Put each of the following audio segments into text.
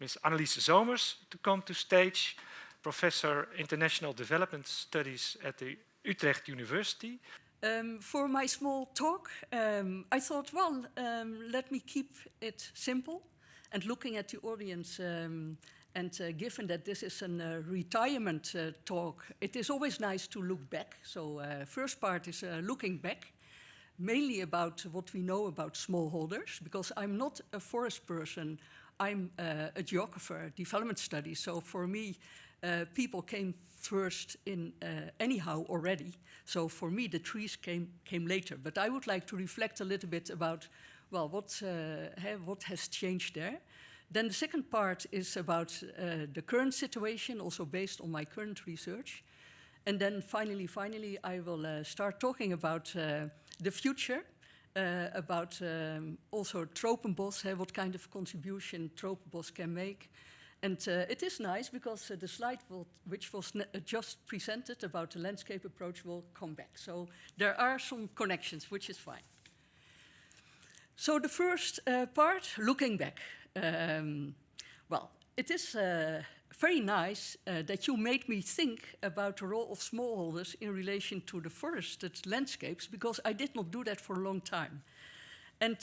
Ms. Annelies to come to stage, Professor International Development Studies at the Utrecht University. For my small talk, I thought, well, let me keep it simple. And looking at the audience, given that this is a retirement talk, it is always nice to look back. So first part is looking back, mainly about what we know about smallholders, because I'm not a forest person, I'm a geographer, development studies. So for me, people came first in anyhow already. So for me, the trees came later. But I would like to reflect a little bit about, well, what has changed there. Then the second part is about the current situation, also based on my current research. And then finally, I will start talking about the future, about also tropenbos, what kind of contribution tropenbos can make. And it is nice because the slide which was just presented about the landscape approach will come back. So there are some connections, which is fine. So the first part, looking back. Well, it is very nice that you made me think about the role of smallholders in relation to the forested landscapes, because I did not do that for a long time. And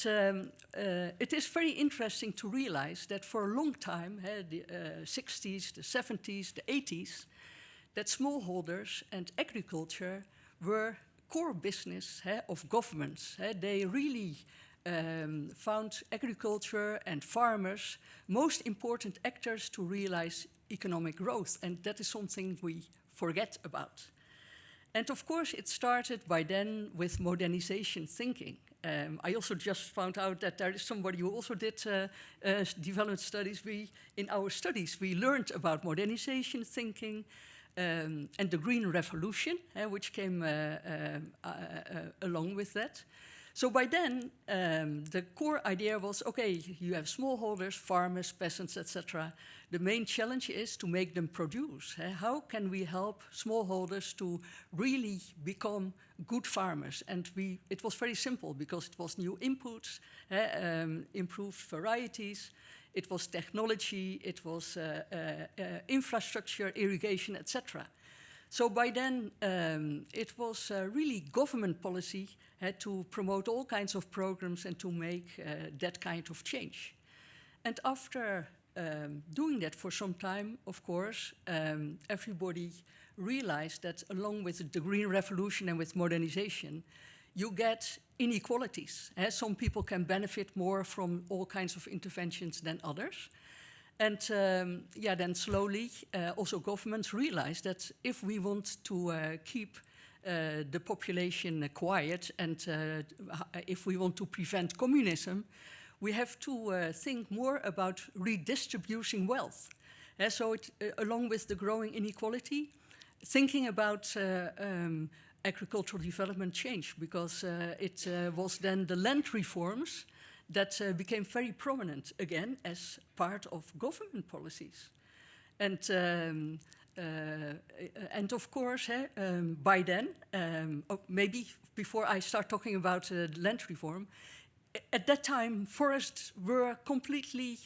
it is very interesting to realize that for a long time, the 60s, the 70s, the 80s, that smallholders and agriculture were core business of governments. They really found agriculture and farmers most important actors to realize economic growth. And that is something we forget about. And of course, it started by then with modernization thinking. I also just found out that there is somebody who also did development studies. In our studies, we learned about modernization thinking and the Green Revolution, which came along with that. So by then, the core idea was, okay, you have smallholders, farmers, peasants, etc. The main challenge is to make them produce. How can we help smallholders to really become good farmers? And it was very simple because it was new inputs, improved varieties, it was technology, it was infrastructure, irrigation, etc. So by then, it was really government policy to promote all kinds of programs and to make that kind of change. And after doing that for some time, of course, everybody realized that along with the Green Revolution and with modernization, you get inequalities. Some people can benefit more from all kinds of interventions than others. And then slowly, also governments realized that if we want to keep the population quiet and if we want to prevent communism, we have to think more about redistributing wealth. So along with the growing inequality, thinking about agricultural development changed because it was then the land reforms that became very prominent again as part of government policies. And of course, by then, maybe before I start talking about land reform, at that time, forests were completely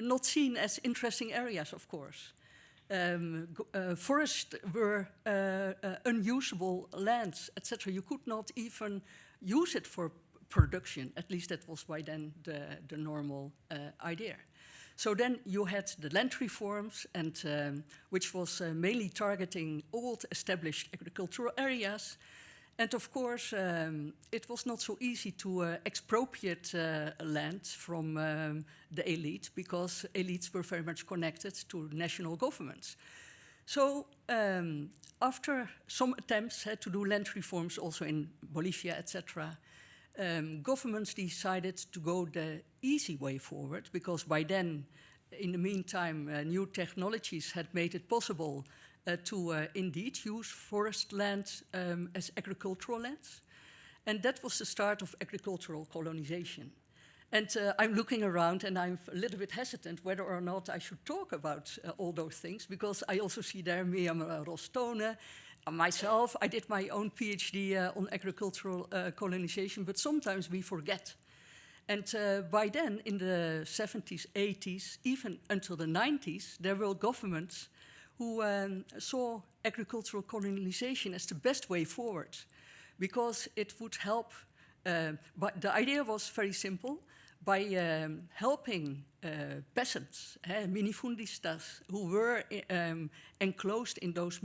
not seen as interesting areas, of course. Forests were unusable lands, etc. You could not even use it for production. At least that was by then the normal idea. So then you had the land reforms, and which was mainly targeting old established agricultural areas. And of course, it was not so easy to expropriate land from the elite, because elites were very much connected to national governments. So after some attempts to do land reforms also in Bolivia, etc., governments decided to go the easy way forward, because by then, in the meantime, new technologies had made it possible to indeed use forest land as agricultural lands. And that was the start of agricultural colonization. And I'm looking around and I'm a little bit hesitant whether or not I should talk about all those things, because I also see there Mirjam Rostone. Myself, I did my own PhD on agricultural colonization, but sometimes we forget. And by then, in the 70s, 80s, even until the 90s, there were governments who saw agricultural colonization as the best way forward, because it would help. But the idea was very simple. By helping peasants, minifundistas, who were enclosed in those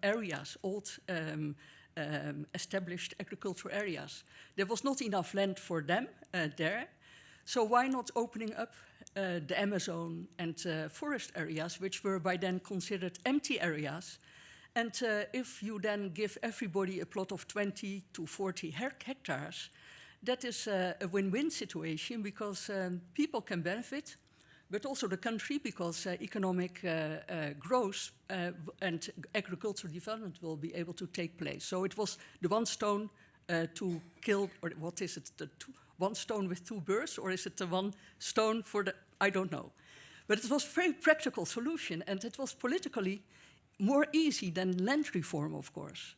areas, old established agricultural areas. There was not enough land for them there, so why not opening up the Amazon and forest areas, which were by then considered empty areas. And if you then give everybody a plot of 20 to 40 hectares, that is a win-win situation, because people can benefit, but also the country, because economic growth and agricultural development will be able to take place. So it was the one stone to kill, or what is it, one stone with two birds, or is it the one stone for the, I don't know. But it was a very practical solution, and it was politically more easy than land reform, of course.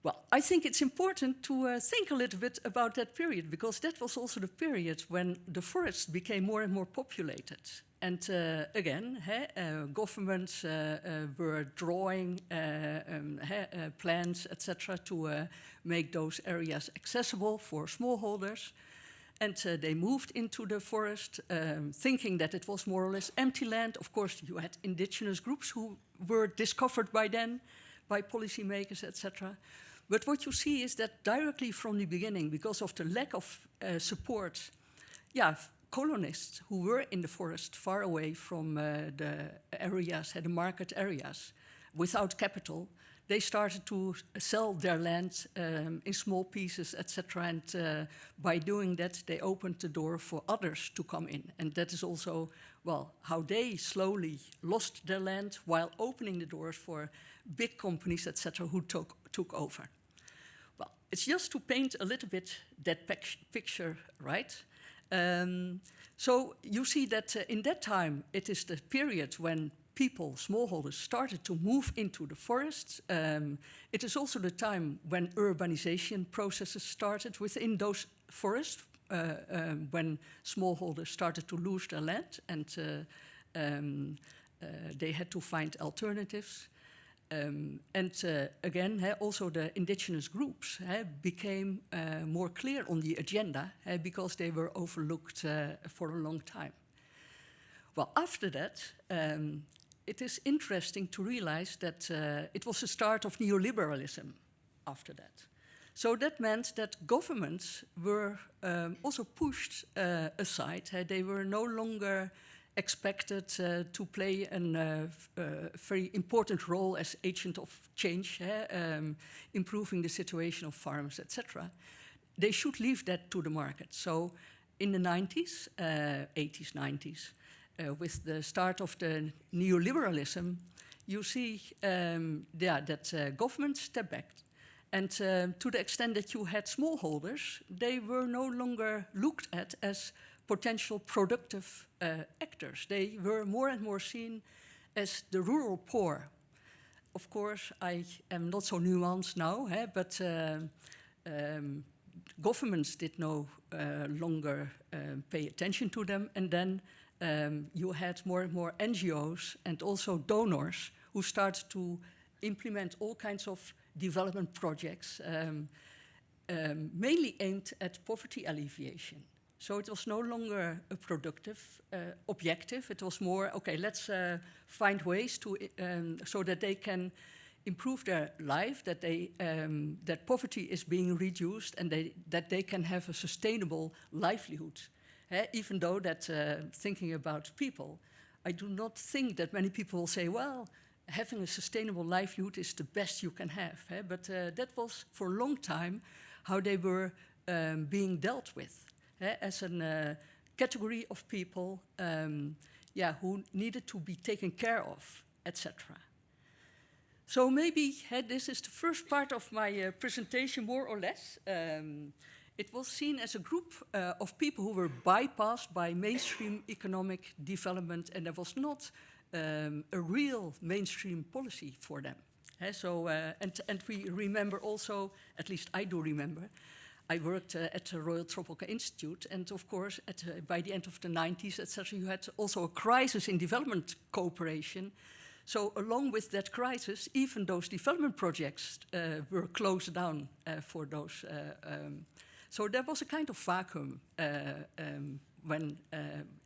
Well, I think it's important to think a little bit about that period, because that was also the period when the forests became more and more populated. And again, governments were drawing plans, etc., to make those areas accessible for smallholders. And they moved into the forest, thinking that it was more or less empty land. Of course, you had indigenous groups who were discovered by then, by policymakers, etc. But what you see is that directly from the beginning, because of the lack of support, colonists who were in the forest far away from the areas, the market areas, without capital, they started to sell their land in small pieces, etc. And by doing that, they opened the door for others to come in. And that is also, well, how they slowly lost their land while opening the doors for big companies, etc., who took over. Well, it's just to paint a little bit that picture, right? So you see that in that time, it is the period when people, smallholders, started to move into the forests. It is also the time when urbanization processes started within those forests, when smallholders started to lose their land, and they had to find alternatives. Again, also the indigenous groups became more clear on the agenda because they were overlooked for a long time. Well, after that, it is interesting to realize that it was the start of neoliberalism after that. So that meant that governments were also pushed aside. They were no longer expected to play a very important role as agent of change, improving the situation of farmers, etc. They should leave that to the market. So in the 90s, 80s, 90s, with the start of the neoliberalism, you see that governments step back. And to the extent that you had smallholders, they were no longer looked at as potential productive actors. They were more and more seen as the rural poor. Of course, I am not so nuanced now, but governments did no longer pay attention to them. And then you had more and more NGOs and also donors who started to implement all kinds of development projects, mainly aimed at poverty alleviation. So it was no longer a productive objective. It was more, okay, let's find ways to so that they can improve their life, that that poverty is being reduced, and that they can have a sustainable livelihood. Even though that thinking about people, I do not think that many people will say, well, having a sustainable livelihood is the best you can have. But that was for a long time how they were being dealt with. As a category of people who needed to be taken care of, etc. So maybe this is the first part of my presentation, more or less. It was seen as a group of people who were bypassed by mainstream economic development, and there was not a real mainstream policy for them. So, and we remember also, at least I do remember, I worked at the Royal Tropical Institute, and of course, by the end of the 90s, etc., you had also a crisis in development cooperation. So along with that crisis, even those development projects were closed down for those. So there was a kind of vacuum when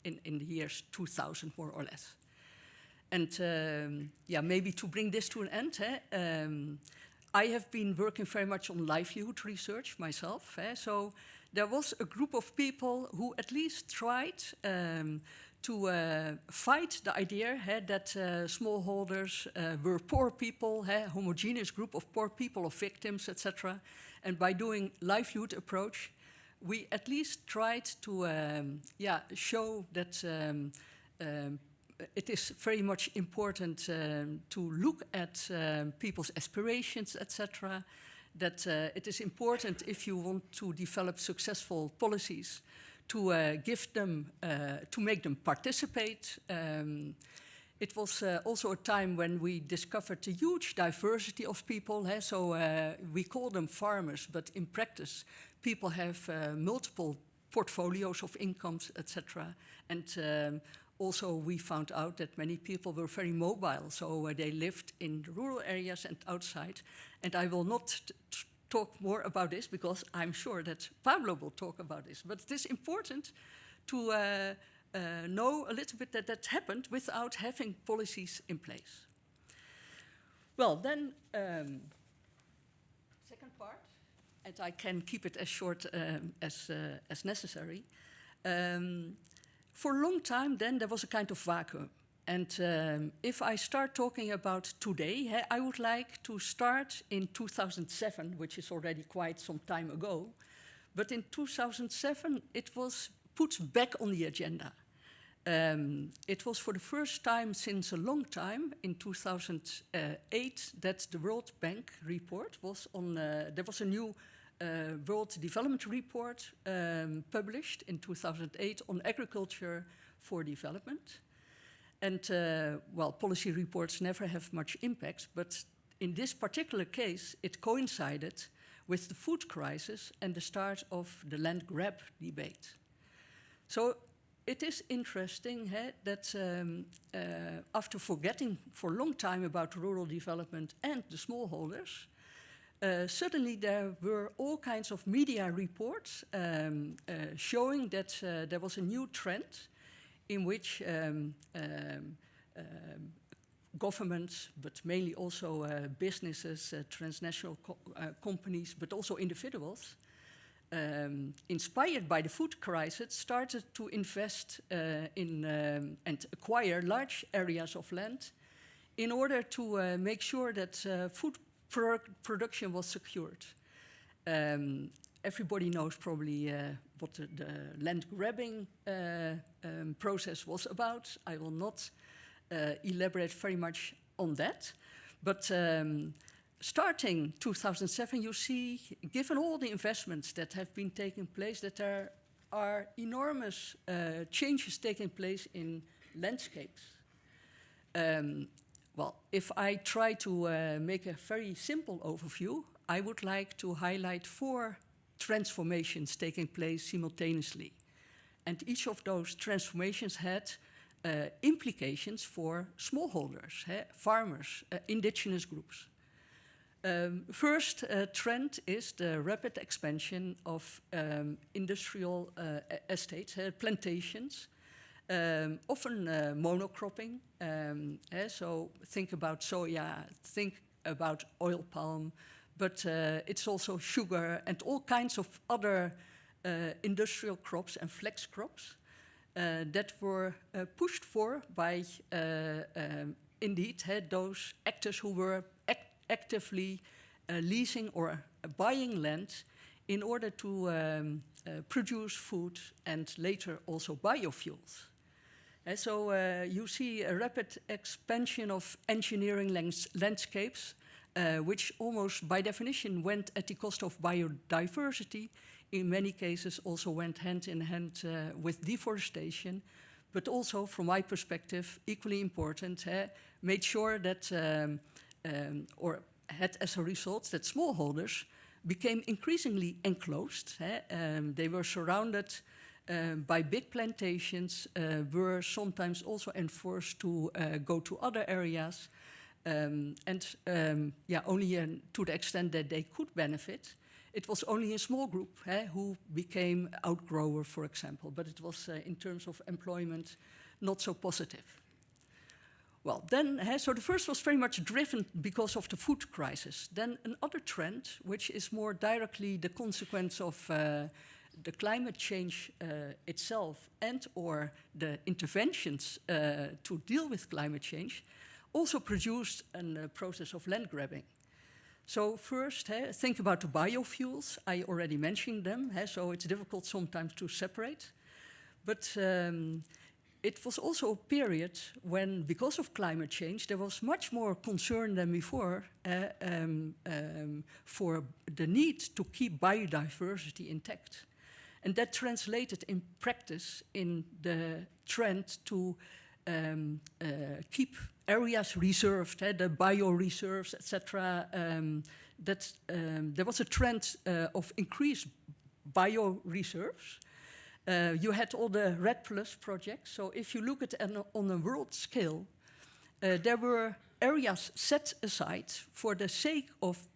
in the years 2000, more or less. And yeah, maybe to bring this to an end, I have been working very much on livelihood research myself. So there was a group of people who at least tried to fight the idea that smallholders were poor people, homogeneous group of poor people, of victims, etc. And by doing livelihood approach, we at least tried to show that it is very much important to look at people's aspirations, etc. That it is important if you want to develop successful policies to give them, to make them participate. It was also a time when we discovered the huge diversity of people. So we call them farmers, but in practice, people have multiple portfolios of incomes, etc. And also, we found out that many people were very mobile, so they lived in the rural areas and outside. And I will not talk more about this because I'm sure that Pablo will talk about this. But it is important to know a little bit that that happened without having policies in place. Well, then, second part, and I can keep it as short as necessary. For a long time, then, there was a kind of vacuum. And if I start talking about today, I would like to start in 2007, which is already quite some time ago. But in 2007, it was put back on the agenda. It was for the first time since a long time, in 2008, that the World Bank report was on, there was a new World Development Report published in 2008 on agriculture for development. And, well, policy reports never have much impact, but in this particular case, it coincided with the food crisis and the start of the land grab debate. So it is interesting that after forgetting for a long time about rural development and the smallholders, suddenly there were all kinds of media reports showing that there was a new trend in which governments, but mainly also businesses, transnational companies, but also individuals, inspired by the food crisis, started to invest in and acquire large areas of land in order to make sure that food production was secured. Everybody knows probably what the land grabbing process was about. I will not elaborate very much on that. But starting 2007, you see, given all the investments that have been taking place, that there are enormous changes taking place in landscapes. Well, if I try to make a very simple overview, I would like to highlight 4 transformations taking place simultaneously. And each of those transformations had implications for smallholders, farmers, indigenous groups. First trend is the rapid expansion of industrial estates, plantations, often monocropping. So think about soya, think about oil palm, but it's also sugar and all kinds of other industrial crops and flex crops that were pushed for by, indeed, those actors who were actively leasing or buying land in order to produce food and later also biofuels. So you see a rapid expansion of engineering landscapes, which almost by definition went at the cost of biodiversity, in many cases also went hand in hand with deforestation, but also, from my perspective, equally important, made sure that, or had as a result, that smallholders became increasingly enclosed. They were surrounded by big plantations, were sometimes also enforced to go to other areas, only to the extent that they could benefit. It was only a small group who became outgrower, for example, but it was, in terms of employment, not so positive. Well, then, so the first was very much driven because of the food crisis. Then another trend, which is more directly the consequence of the climate change itself and or the interventions to deal with climate change, also produced a process of land grabbing. So first, think about the biofuels. I already mentioned them, so it's difficult sometimes to separate. But it was also a period when, because of climate change, there was much more concern than before for the need to keep biodiversity intact. And that translated in practice in the trend to keep areas reserved, the bioreserves, etc. There was a trend of increased bioreserves. You had all the REDD+ projects. So if you look at on a world scale, there were areas set aside for the sake of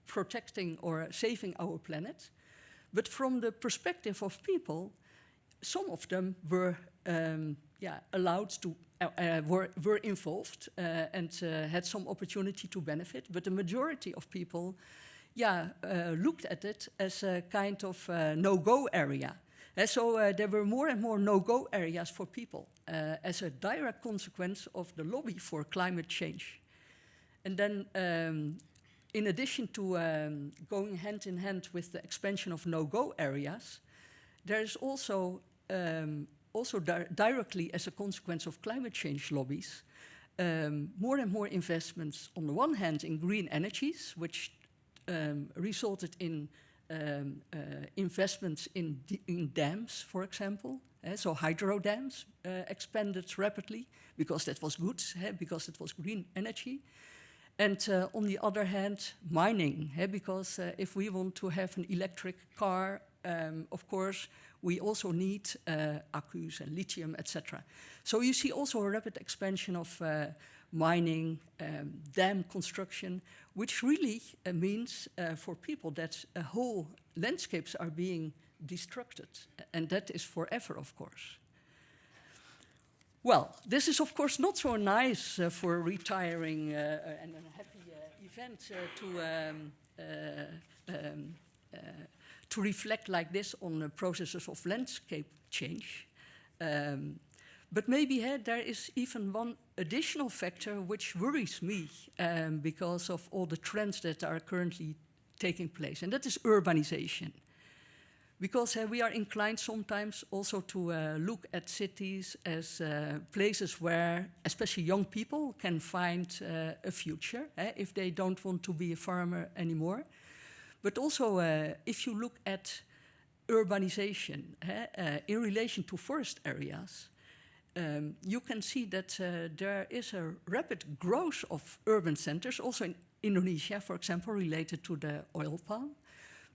protecting or saving our planet. But from the perspective of people, some of them were allowed to, were involved and had some opportunity to benefit. But the majority of people, looked at it as a kind of no-go area. So there were more and more no-go areas for people as a direct consequence of the lobby for climate change. And then, in addition to going hand in hand with the expansion of no-go areas, there is also, directly as a consequence of climate change lobbies, more and more investments on the one hand in green energies, which resulted in investments in dams, for example. So hydro dams expanded rapidly because that was good, because it was green energy. And on the other hand, mining, because if we want to have an electric car, of course, we also need accus and lithium, etc. So you see also a rapid expansion of mining, dam construction, which really means for people that whole landscapes are being destructed, and that is forever, of course. Well, this is of course not so nice for retiring and a happy event to reflect like this on the processes of landscape change. But maybe there is even one additional factor which worries me because of all the trends that are currently taking place, and that is urbanization. Because we are inclined sometimes also to look at cities as places where especially young people can find a future if they don't want to be a farmer anymore. But also if you look at urbanization in relation to forest areas, you can see that there is a rapid growth of urban centers, also in Indonesia, for example, related to the oil palm.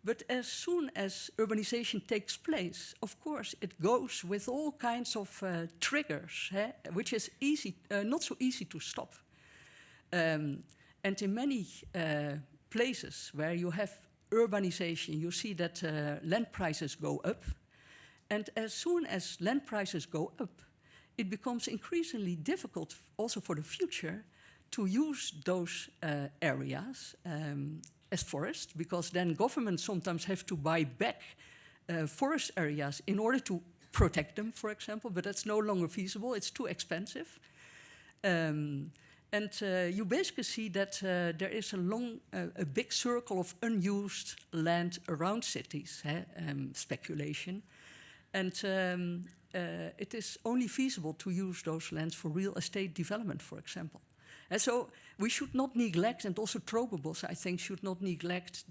But as soon as urbanization takes place, of course, it goes with all kinds of triggers, which is not so easy to stop. And in many places where you have urbanization, you see that land prices go up. And as soon as land prices go up, it becomes increasingly difficult also for the future to use those areas as forests, because then governments sometimes have to buy back forest areas in order to protect them, for example, but that's no longer feasible, it's too expensive. And you basically see that there is a big circle of unused land around cities, speculation. And it is only feasible to use those lands for real estate development, for example. And so we should not neglect, and also Trobobos, I think, should not neglect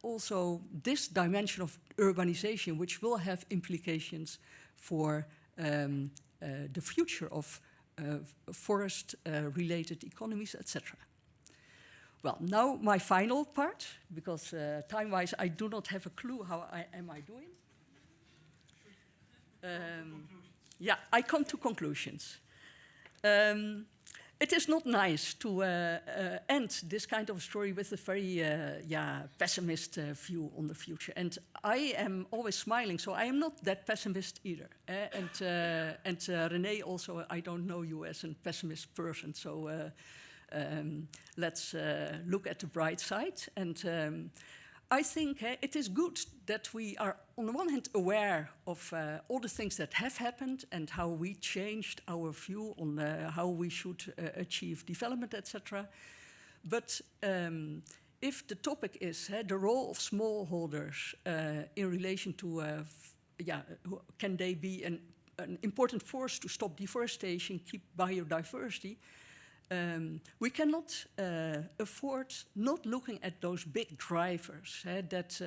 also this dimension of urbanization, which will have implications for the future of forest-related economies, etc. Well, now my final part, because time-wise I do not have a clue how am I doing. Yeah, I come to conclusions. It is not nice to end this kind of story with a very pessimist view on the future. And I am always smiling, so I am not that pessimist either. And René also, I don't know you as a pessimist person, so let's look at the bright side. And I think it is good that we are, on the one hand, aware of all the things that have happened and how we changed our view on how we should achieve development, etc. But if the topic is the role of smallholders in relation to, can they be an important force to stop deforestation, keep biodiversity, we cannot afford not looking at those big drivers that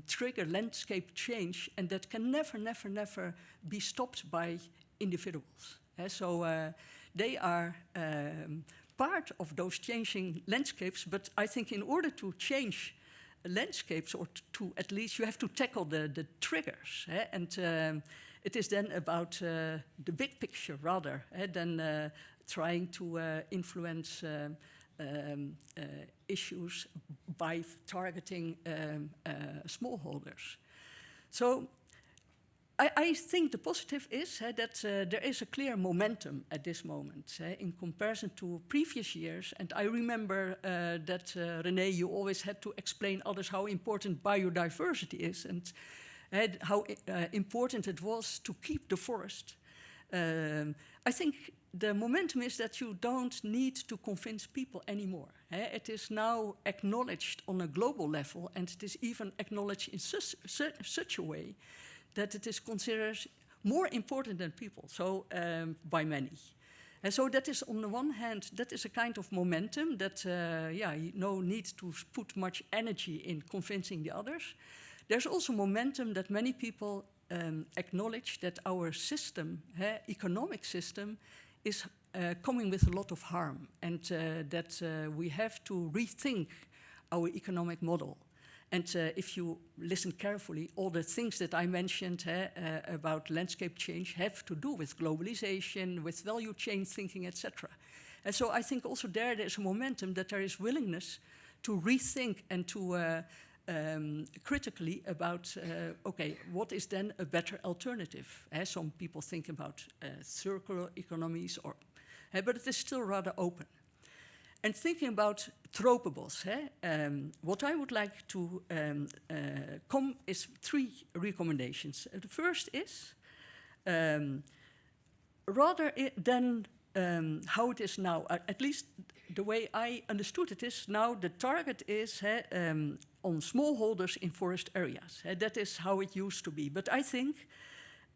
trigger landscape change and that can never be stopped by individuals. So they are part of those changing landscapes, but I think in order to change landscapes, or to at least you have to tackle the triggers. And it is then about the big picture rather than trying to influence issues by targeting smallholders. So I think the positive is that there is a clear momentum at this moment in comparison to previous years. And I remember that, René, you always had to explain others how important biodiversity is and how important it was to keep the forest. I think the momentum is that you don't need to convince people anymore. It is now acknowledged on a global level, and it is even acknowledged in such a way that it is considered more important than people, so by many. And so that is, on the one hand, that is a kind of momentum that, no need to put much energy in convincing the others. There's also momentum that many people acknowledge that our system, economic system, is coming with a lot of harm, and that we have to rethink our economic model. And if you listen carefully, all the things that I mentioned about landscape change have to do with globalization, with value chain thinking, etc. And so I think also there's a momentum that there is willingness to rethink and to critically about, okay, what is then a better alternative? Some people think about circular economies, but it is still rather open. And thinking about tropobos, what I would like to come is 3 recommendations. The first is, rather than how it is now, at least the way I understood it is now the target is on smallholders in forest areas. That is how it used to be. But I think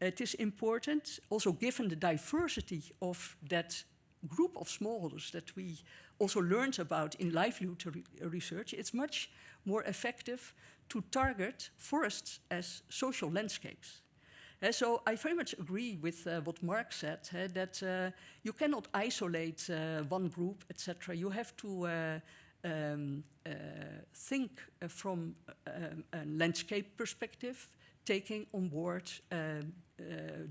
it is important, also given the diversity of that group of smallholders that we also learned about in livelihood research, it's much more effective to target forests as social landscapes. So I very much agree with what Mark said, that you cannot isolate one group, etc. You have to think from a landscape perspective, taking on board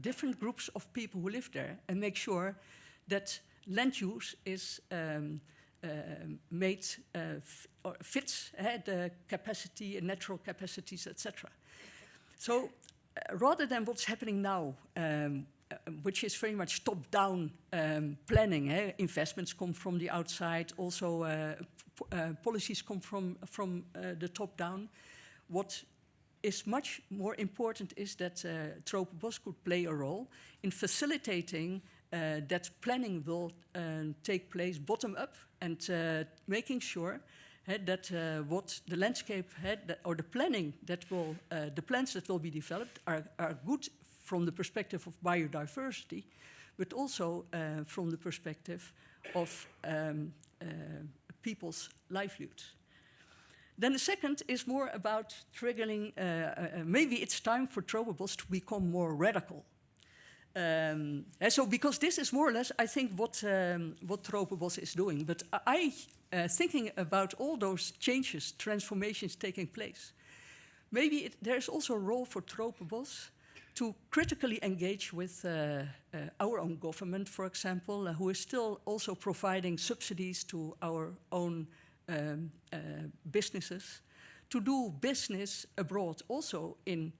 different groups of people who live there, and make sure that land use is made or fits the capacity and natural capacities, etc. So rather than what's happening now, which is very much top-down planning, investments come from the outside, also policies come from the top-down. What is much more important is that tropobos could play a role in facilitating that planning will take place bottom-up and making sure that what the landscape or the planning that will, the plans that will be developed are good from the perspective of biodiversity, but also from the perspective of people's livelihoods. Then the second is more about triggering, maybe it's time for tropobos to become more radical. And so because this is more or less, I think, what Tropobos is doing. But thinking about all those changes, transformations taking place, maybe there's also a role for Tropobos to critically engage with our own government, for example, who is still also providing subsidies to our own businesses, to do business abroad, also in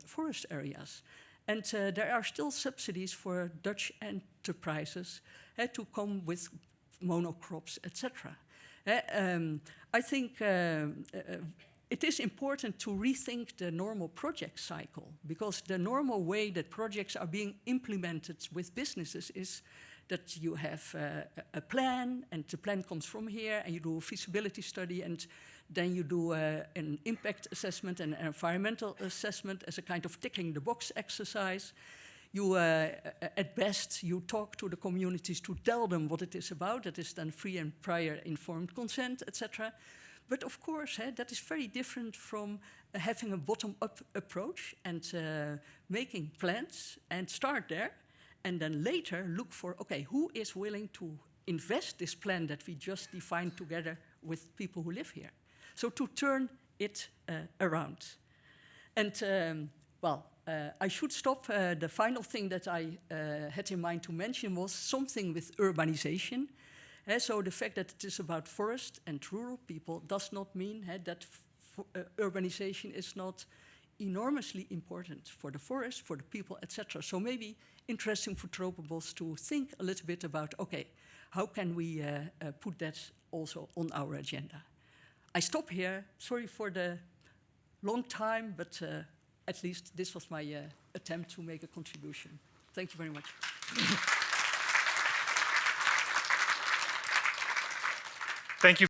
forest areas. And there are still subsidies for Dutch enterprises to come with monocrops, etc. I think it is important to rethink the normal project cycle, because the normal way that projects are being implemented with businesses is that you have a plan, and the plan comes from here, and you do a feasibility study, and then you do an impact assessment and an environmental assessment as a kind of ticking the box exercise. You, at best, you talk to the communities to tell them what it is about. That is then free and prior informed consent, etc. But of course, that is very different from having a bottom-up approach and making plans and start there, and then later look for, okay, who is willing to invest this plan that we just defined together with people who live here? So to turn it around. And I should stop. The final thing that I had in mind to mention was something with urbanization. So the fact that it is about forest and rural people does not mean that urbanization is not enormously important for the forest, for the people, etc. So maybe interesting for Tropobos to think a little bit about, okay, how can we put that also on our agenda? I stop here. Sorry for the long time, but at least this was my attempt to make a contribution. Thank you very much. Thank you.